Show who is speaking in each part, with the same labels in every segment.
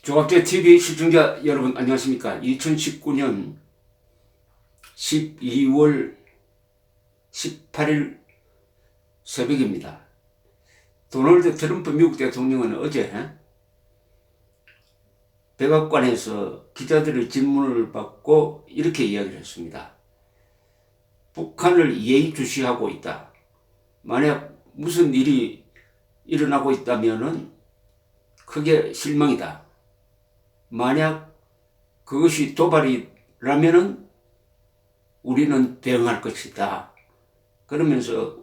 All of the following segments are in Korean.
Speaker 1: 조갑제 TV 시청자 여러분 안녕하십니까? 2019년 12월 18일 새벽입니다. 도널드 트럼프 미국 대통령은 어제 백악관에서 기자들의 질문을 받고 이렇게 이야기를 했습니다. 북한을 예의주시하고 있다. 만약 무슨 일이 일어나고 있다면은 크게 실망이다. 만약 그것이 도발이라면은 우리는 대응할 것이다. 그러면서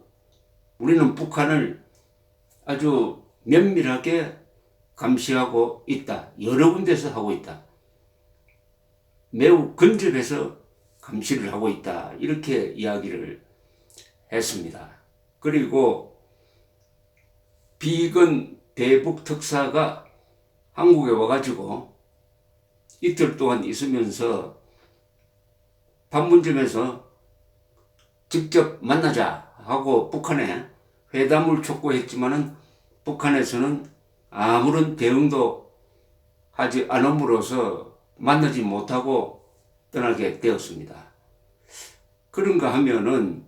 Speaker 1: 우리는 북한을 아주 면밀하게 감시하고 있다. 여러 군데서 하고 있다. 매우 근접해서 감시를 하고 있다. 이렇게 이야기를 했습니다. 그리고 비건 대북 특사가 한국에 와가지고 이틀 동안 있으면서 판문점에서 직접 만나자 하고 북한에 회담을 촉구했지만은 북한에서는 아무런 대응도 하지 않음으로써 만나지 못하고 떠나게 되었습니다. 그런가 하면은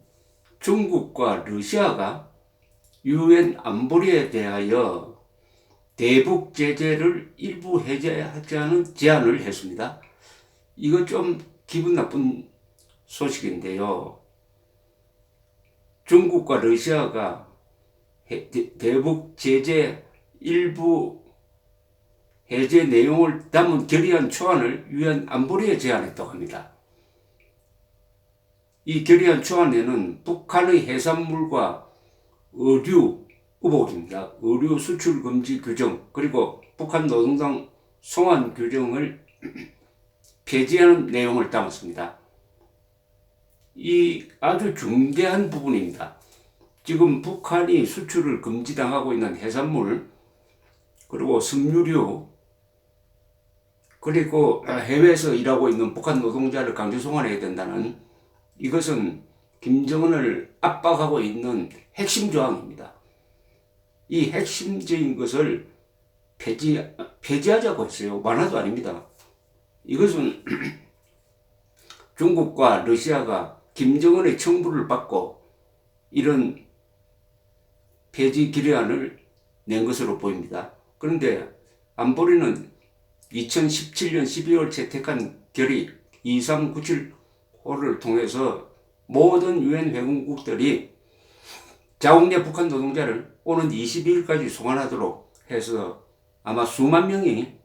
Speaker 1: 중국과 러시아가 유엔 안보리에 대하여 대북 제재를 일부 해제하자는 제안을 했습니다. 이거 좀 기분 나쁜 소식인데요. 중국과 러시아가 대북 제재 일부 해제 내용을 담은 결의안 초안을 유엔 안보리에 제안했다고 합니다. 이 결의안 초안에는 북한의 해산물과 의류 의혹입니다. 의류 수출 금지 규정 그리고 북한 노동당 송환 규정을 폐지하는 내용을 담았습니다. 이 아주 중대한 부분입니다. 지금 북한이 수출을 금지당하고 있는 해산물 그리고 섬유류 그리고 해외에서 일하고 있는 북한 노동자를 강제 송환해야 된다는 이것은 김정은을 압박하고 있는 핵심 조항입니다. 이 핵심적인 것을 폐지하자고 했어요. 완화도 아닙니다. 이것은 중국과 러시아가 김정은의 청부를 받고 이런 폐지 결의안을 낸 것으로 보입니다. 그런데 안보리는 2017년 12월 채택한 결의 2397호를 통해서 모든 유엔 회원국들이 자국내 북한 노동자를 오는 22일까지 송환하도록 해서 아마 수만 명이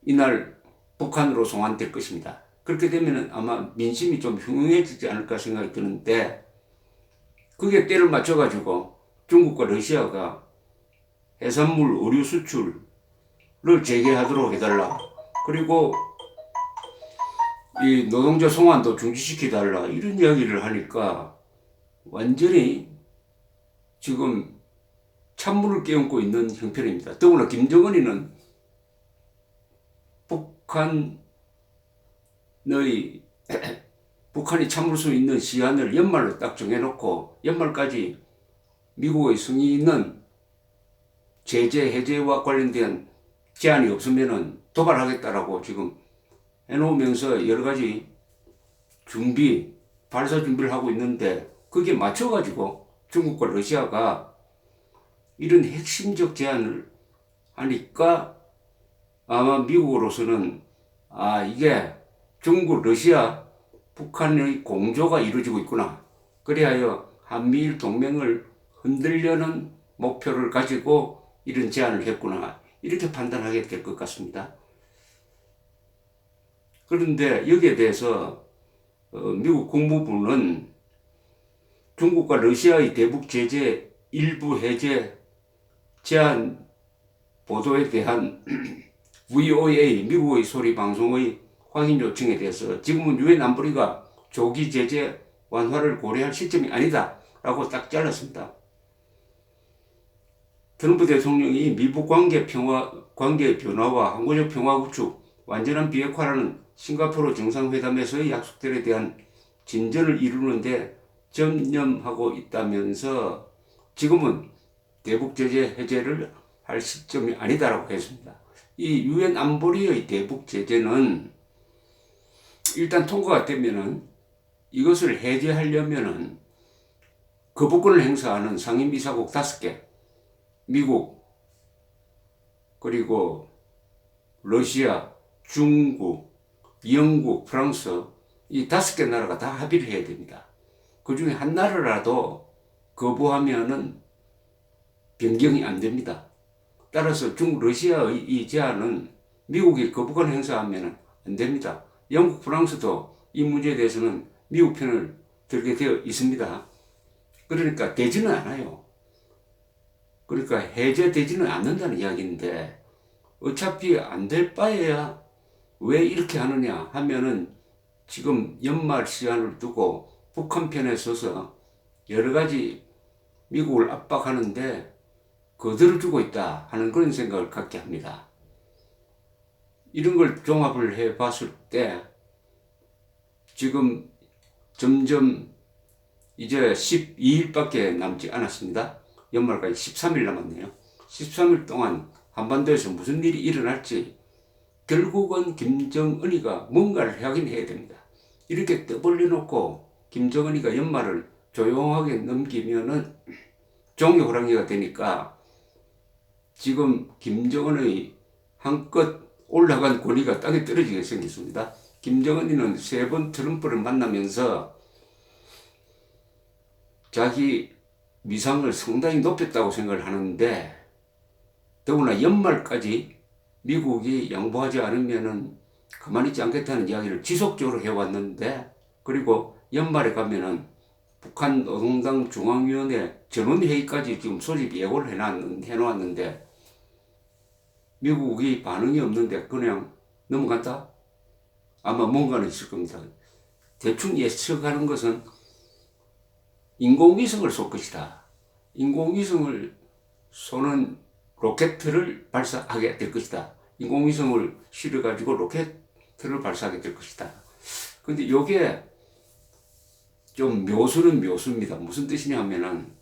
Speaker 1: 이날 북한으로 송환될 것입니다. 그렇게 되면 아마 민심이 좀 흉흉해지지 않을까 생각이 드는데 그게 때를 맞춰가지고 중국과 러시아가 해산물 의류 수출을 재개하도록 해달라. 그리고 이 노동자 송환도 중지시켜달라. 이런 이야기를 하니까 완전히 지금 찬물을 끼얹고 있는 형편입니다. 더구나 김정은이는 북한이 참을 수 있는 시한을 연말로 딱 정해놓고 연말까지 미국의 승인 있는 제재 해제와 관련된 제안이 없으면은 도발하겠다라고 지금 해놓으면서 여러 가지 발사 준비를 하고 있는데 거기에 맞춰가지고 중국과 러시아가 이런 핵심적 제안을 하니까 아마 미국으로서는 이게 중국, 러시아, 북한의 공조가 이루어지고 있구나. 그리하여 한미일 동맹을 흔들려는 목표를 가지고 이런 제안을 했구나. 이렇게 판단하게 될 것 같습니다. 그런데 여기에 대해서 미국 국무부는 중국과 러시아의 대북 제재 일부 해제 제안 보도에 대한 VOA 미국의 소리 방송의 확인 요청에 대해서 지금은 유엔 안보리가 조기 제재 완화를 고려할 시점이 아니다 라고 딱 잘랐습니다. 트럼프 대통령이 미북 관계의 변화와 항구적 평화 구축, 완전한 비핵화라는 싱가포르 정상회담에서의 약속들에 대한 진전을 이루는데 전념하고 있다면서 지금은 대북 제재 해제를 할 시점이 아니다라고 했습니다. 이 유엔 안보리의 대북 제재는 일단 통과가 되면은 이것을 해제하려면은 거부권을 행사하는 상임이사국 5개, 미국, 그리고 러시아, 중국, 영국, 프랑스 이 5개 나라가 다 합의를 해야 됩니다. 그 중에 한 나라라도 거부하면은 변경이 안 됩니다. 따라서 중국, 러시아의 이 제안은 미국이 거부권 행사하면 안 됩니다. 영국, 프랑스도 이 문제에 대해서는 미국 편을 들게 되어 있습니다. 그러니까 되지는 않아요. 그러니까 해제되지는 않는다는 이야기인데 어차피 안 될 바에야 왜 이렇게 하느냐 하면은 지금 연말 시한을 두고 북한 편에 서서 여러 가지 미국을 압박하는데 거들을 주고 있다 하는 그런 생각을 갖게 합니다. 이런 걸 종합을 해 봤을 때 지금 점점 이제 12일밖에 남지 않았습니다. 연말까지 13일 남았네요. 13일 동안 한반도에서 무슨 일이 일어날지 결국은 김정은이가 뭔가를 하긴 해야 됩니다. 이렇게 떠벌려 놓고 김정은이가 연말을 조용하게 넘기면은 종이 호랑이가 되니까 지금 김정은의 한껏 올라간 권위가 땅에 떨어지게 생겼습니다. 김정은이는 3번 트럼프를 만나면서 자기 위상을 상당히 높였다고 생각을 하는데 더구나 연말까지 미국이 양보하지 않으면은 가만히 있지 않겠다는 이야기를 지속적으로 해왔는데 그리고 연말에 가면은 북한 노동당 중앙위원회 전원회의까지 지금 소집 예고를 해놓았는데 미국이 반응이 없는데 그냥 넘어간다? 아마 뭔가는 있을 겁니다. 대충 예측하는 것은 인공위성을 쏠 것이다. 인공위성을 쏘는 로켓을 발사하게 될 것이다. 인공위성을 실어가지고 로켓을 발사하게 될 것이다. 근데 요게 좀 묘수는 묘수입니다. 무슨 뜻이냐 하면은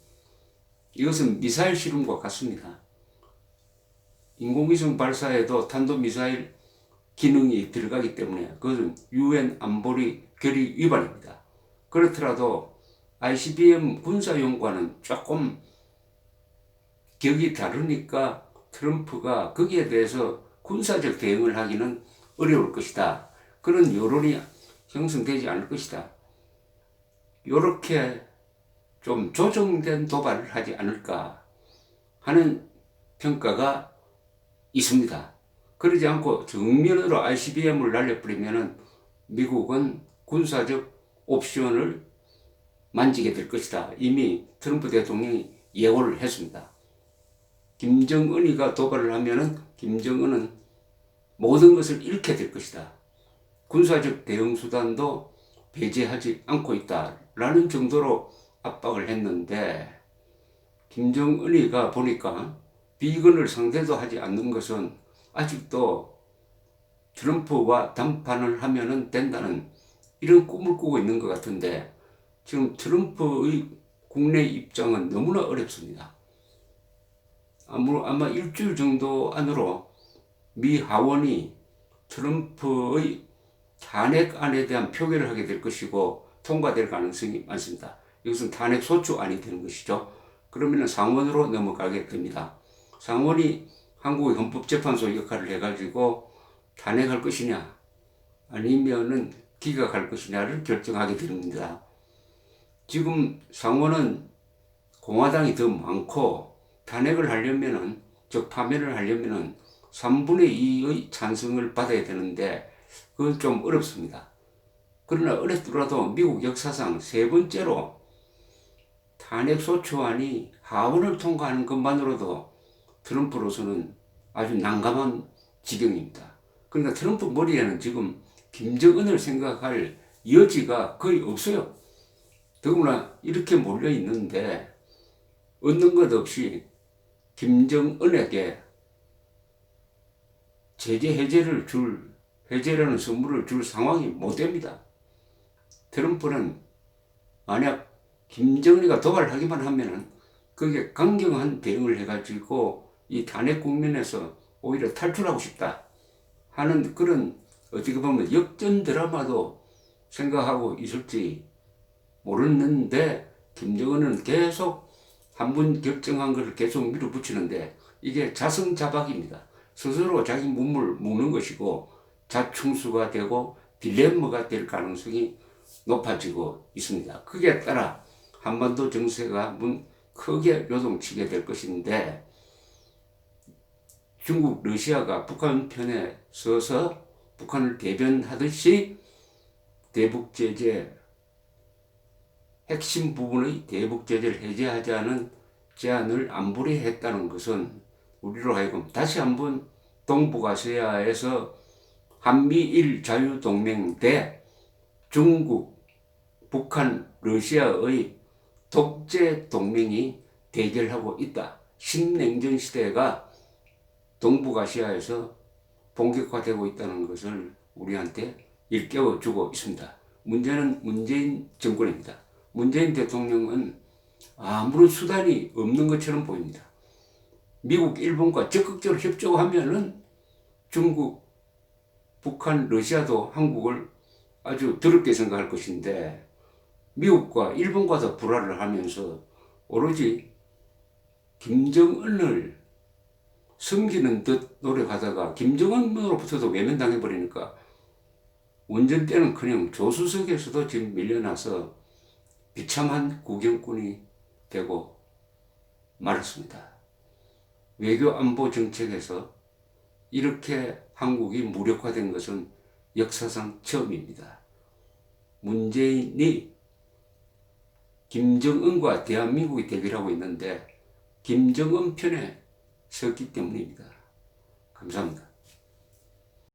Speaker 1: 이것은 미사일 실험과 같습니다. 인공위성 발사에도 탄도미사일 기능이 들어가기 때문에 그것은 유엔 안보리 결의 위반입니다. 그렇더라도 ICBM 군사용과는 조금 격이 다르니까 트럼프가 거기에 대해서 군사적 대응을 하기는 어려울 것이다. 그런 여론이 형성되지 않을 것이다. 이렇게 좀 조정된 도발을 하지 않을까 하는 평가가 있습니다. 그러지 않고 정면으로 ICBM을 날려버리면 미국은 군사적 옵션을 만지게 될 것이다. 이미 트럼프 대통령이 예고를 했습니다. 김정은이가 도발을 하면은 김정은은 모든 것을 잃게 될 것이다. 군사적 대응 수단도 배제하지 않고 있다라는 정도로 압박을 했는데 김정은이가 보니까 비건을 상대도 하지 않는 것은 아직도 트럼프와 담판을 하면 된다는 이런 꿈을 꾸고 있는 것 같은데 지금 트럼프의 국내 입장은 너무나 어렵습니다. 아마 일주일 정도 안으로 미 하원이 트럼프의 탄핵안에 대한 표결을 하게 될 것이고 통과될 가능성이 많습니다. 이것은 탄핵 소추안이 되는 것이죠. 그러면 상원으로 넘어가게 됩니다. 상원이 한국의 헌법재판소 역할을 해가지고 탄핵할 것이냐 아니면은 기각할 것이냐를 결정하게 됩니다. 지금 상원은 공화당이 더 많고 탄핵을 하려면은 즉 파면을 하려면은 3분의 2의 찬성을 받아야 되는데 그건 좀 어렵습니다. 그러나 어렵더라도 미국 역사상 3번째로 탄핵소추안이 하원을 통과하는 것만으로도 트럼프로서는 아주 난감한 지경입니다. 그러니까 트럼프 머리에는 지금 김정은을 생각할 여지가 거의 없어요. 더구나 이렇게 몰려 있는데 얻는 것 없이 김정은에게 제재 해제라는 선물을 줄 상황이 못 됩니다. 트럼프는 만약 김정은이가 도발하기만 하면은 그게 강경한 대응을 해가지고 이 탄핵 국면에서 오히려 탈출하고 싶다 하는 그런 어떻게 보면 역전 드라마도 생각하고 있을지 모르는데, 김정은은 계속 한 번 결정한 것을 계속 밀어붙이는데 이게 자승자박입니다. 스스로 자기 몸을 묶는 것이고 자충수가 되고 딜레마가 될 가능성이 높아지고 있습니다. 그에 따라 한반도 정세가 한번 크게 요동치게 될 것인데, 중국, 러시아가 북한 편에 서서 북한을 대변하듯이 대북 제재, 핵심 부분의 대북 제재를 해제하자는 제안을 안보리 했다는 것은 우리로 하여금 다시 한번 동북아시아에서 한미일 자유동맹 대 중국, 북한, 러시아의 독재 동맹이 대결하고 있다. 신냉전 시대가 동북아시아에서 본격화되고 있다는 것을 우리한테 일깨워주고 있습니다. 문제는 문재인 정권입니다. 문재인 대통령은 아무런 수단이 없는 것처럼 보입니다. 미국, 일본과 적극적으로 협조하면은 중국, 북한, 러시아도 한국을 아주 더럽게 생각할 것인데, 미국과 일본과도 불화를 하면서 오로지 김정은을 섬기는 듯 노력하다가 김정은으로부터도 외면당해버리니까 운전대는커녕 조수석에서도 지금 밀려나서 비참한 구경꾼이 되고 말았습니다. 외교 안보 정책에서 이렇게 한국이 무력화된 것은 역사상 처음입니다. 문재인이 김정은과 대한민국이 대결하고 있는데 김정은 편에 섰기 때문입니다. 감사합니다.